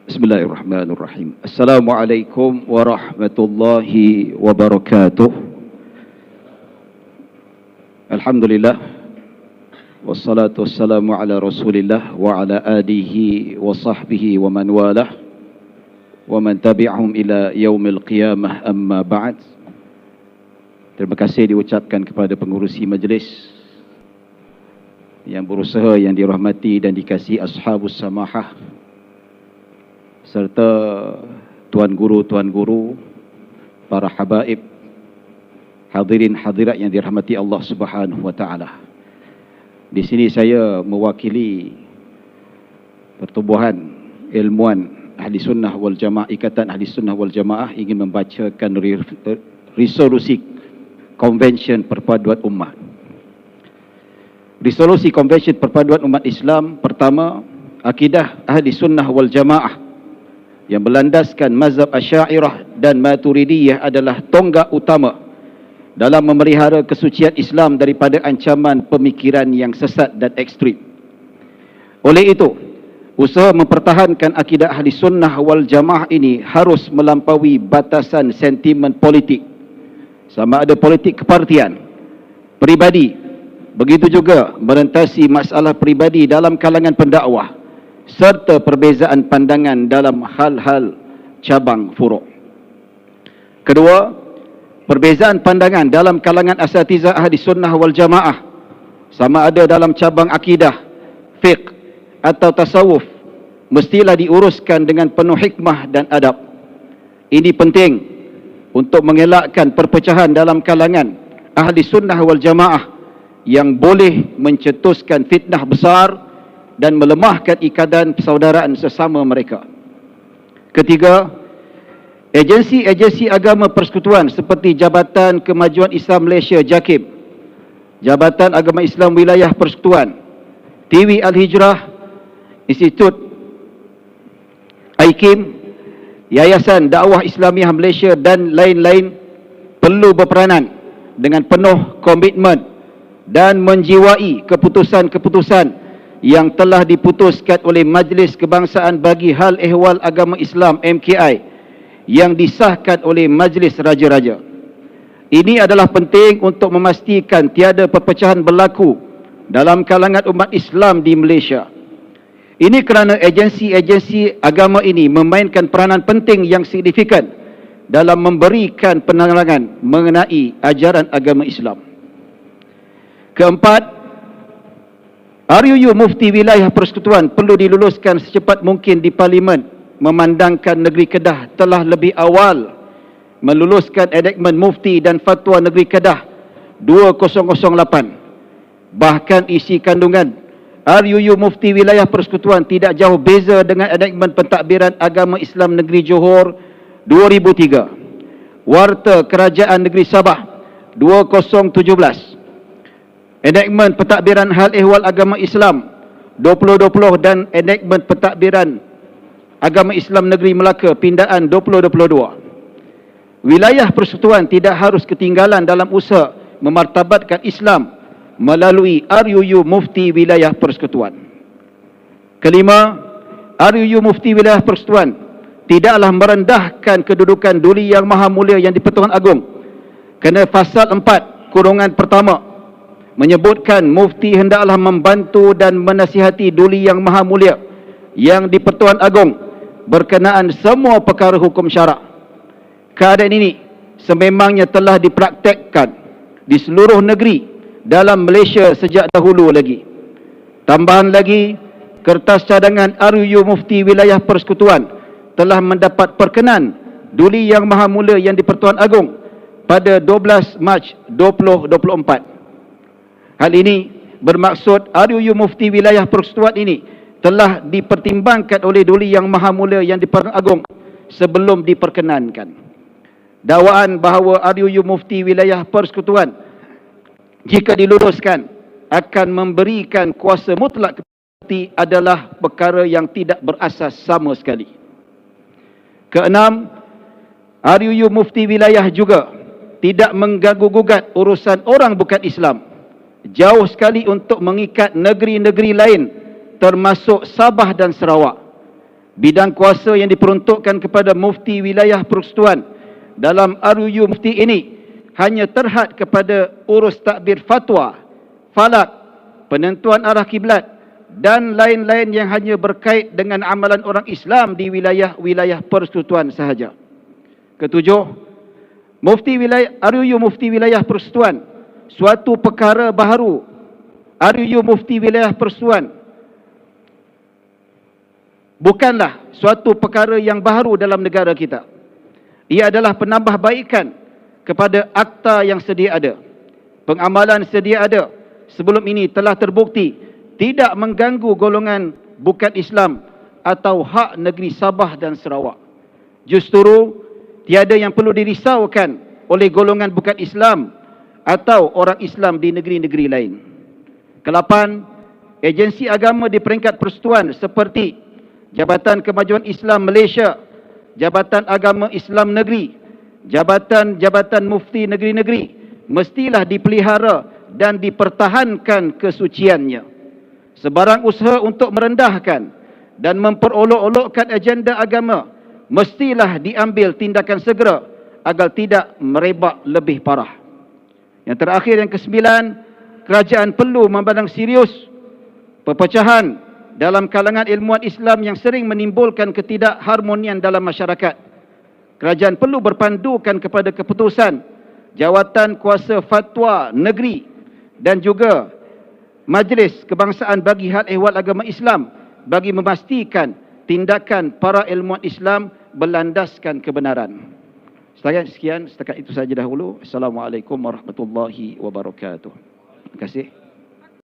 Bismillahirrahmanirrahim. Assalamualaikum warahmatullahi wabarakatuh. Alhamdulillah. Wassalatu wassalamu ala Rasulillah wa ala alihi wa sahbihi wa man walah wa man tabi'ahum ila yaumil qiyamah, amma ba'd. Terima kasih diucapkan kepada pengurusi majlis yang berusaha, yang dirahmati dan dikasihi ashabus samahah, serta tuan guru, para habaib, hadirin hadirat yang dirahmati Allah Subhanahu wa taala. Di sini saya mewakili pertubuhan ilmuwan Ahli Sunnah wal Jamaah, Ikatan Ahli Sunnah wal Jamaah, ingin membacakan resolusi Konvensyen Perpaduan Ummah. Resolusi Konvensyen Perpaduan Umat Islam pertama, akidah Ahli Sunnah wal Jamaah yang berlandaskan mazhab Asy'ariyah dan Maturidiyah adalah tonggak utama dalam memelihara kesucian Islam daripada ancaman pemikiran yang sesat dan ekstrim. Oleh itu, usaha mempertahankan akidah Ahli Sunnah wal Jamaah ini harus melampaui batasan sentimen politik, sama ada politik kepartian, peribadi, begitu juga merentasi masalah peribadi dalam kalangan pendakwah, serta perbezaan pandangan dalam hal-hal cabang furuk. Kedua, perbezaan pandangan dalam kalangan asatizah Ahli Sunnah wal Jamaah, sama ada dalam cabang akidah, fiqh atau tasawuf, mestilah diuruskan dengan penuh hikmah dan adab. Ini penting untuk mengelakkan perpecahan dalam kalangan Ahli Sunnah wal Jamaah yang boleh mencetuskan fitnah besar dan melemahkan ikatan persaudaraan sesama mereka. Ketiga, agensi-agensi agama persekutuan seperti Jabatan Kemajuan Islam Malaysia JAKIM, Jabatan Agama Islam Wilayah Persekutuan, TV Al-Hijrah, Institut IKIM, Yayasan Dakwah Islamiah Malaysia dan lain-lain perlu berperanan dengan penuh komitmen dan menjiwai keputusan-keputusan yang telah diputuskan oleh Majlis Kebangsaan bagi Hal Ehwal Agama Islam MKI yang disahkan oleh Majlis Raja-Raja. Ini adalah penting untuk memastikan tiada perpecahan berlaku dalam kalangan umat Islam di Malaysia. Ini kerana agensi-agensi agama ini memainkan peranan penting yang signifikan dalam memberikan penerangan mengenai ajaran agama Islam. Keempat, RUU Mufti Wilayah Persekutuan perlu diluluskan secepat mungkin di Parlimen, memandangkan negeri Kedah telah lebih awal meluluskan enactment Mufti dan Fatwa Negeri Kedah 2008. Bahkan isi kandungan RUU Mufti Wilayah Persekutuan tidak jauh beza dengan enactment Pentadbiran Agama Islam Negeri Johor 2003, Warta Kerajaan Negeri Sabah 2017, enactment Pentadbiran Hal Ehwal Agama Islam 2020 dan enactment Pentadbiran Agama Islam Negeri Melaka Pindaan 2022. Wilayah persekutuan tidak harus ketinggalan dalam usaha memartabatkan Islam melalui RUU Mufti Wilayah Persekutuan. Kelima, RUU Mufti Wilayah Persekutuan tidaklah merendahkan kedudukan Duli Yang Maha Mulia yang di-Pertuan Agong, kerana Fasal 4 kurungan pertama menyebutkan mufti hendaklah membantu dan menasihati Duli Yang Maha Mulia yang di-Pertuan Agong berkenaan semua perkara hukum syarak. Keadaan ini sememangnya telah dipraktekkan di seluruh negeri dalam Malaysia sejak dahulu lagi. Tambahan lagi, kertas cadangan RUU Mufti Wilayah Persekutuan telah mendapat perkenan Duli Yang Maha Mulia yang di-Pertuan Agong pada 12 Mac 2024. Hal ini bermaksud RUU Mufti Wilayah Persekutuan ini telah dipertimbangkan oleh Duli Yang Maha Mulia yang di-Pertuan Agong sebelum diperkenankan. Dakwaan bahawa RUU Mufti Wilayah Persekutuan jika diluluskan akan memberikan kuasa mutlak kepada adalah perkara yang tidak berasas sama sekali. Keenam, RUU Mufti Wilayah juga tidak mengganggu-gugat urusan orang bukan Islam, jauh sekali untuk mengikat negeri-negeri lain termasuk Sabah dan Sarawak. Bidang kuasa yang diperuntukkan kepada mufti wilayah persekutuan dalam RUU mufti ini hanya terhad kepada urus takbir fatwa, falak, penentuan arah kiblat dan lain-lain yang hanya berkait dengan amalan orang Islam di wilayah-wilayah persekutuan sahaja. Ketujuh, RUU mufti wilayah persekutuan suatu perkara baharu. RUU mufti wilayah persekutuan bukanlah suatu perkara yang baharu dalam negara kita. Ia adalah penambahbaikan kepada akta yang sedia ada. Pengamalan sedia ada sebelum ini telah terbukti tidak mengganggu golongan bukan Islam atau hak negeri Sabah dan Sarawak. Justru tiada yang perlu dirisaukan oleh golongan bukan Islam atau orang Islam di negeri-negeri lain. Kelapan, agensi agama di peringkat persekutuan seperti Jabatan Kemajuan Islam Malaysia, Jabatan Agama Islam Negeri, Jabatan Mufti Negeri-Negeri mestilah dipelihara dan dipertahankan kesuciannya. Sebarang usaha untuk merendahkan dan memperolok-olokkan agenda agama mestilah diambil tindakan segera agar tidak merebak lebih parah. Yang terakhir, yang kesembilan, kerajaan perlu memandang serius perpecahan dalam kalangan ilmuwan Islam yang sering menimbulkan ketidakharmonian dalam masyarakat. Kerajaan perlu berpandukan kepada keputusan Jawatan Kuasa Fatwa Negeri dan juga Majlis Kebangsaan bagi Hal Ehwal Agama Islam bagi memastikan tindakan para ilmuwan Islam berlandaskan kebenaran. Sekian, setakat itu saja dahulu. Assalamualaikum warahmatullahi wabarakatuh. Terima kasih.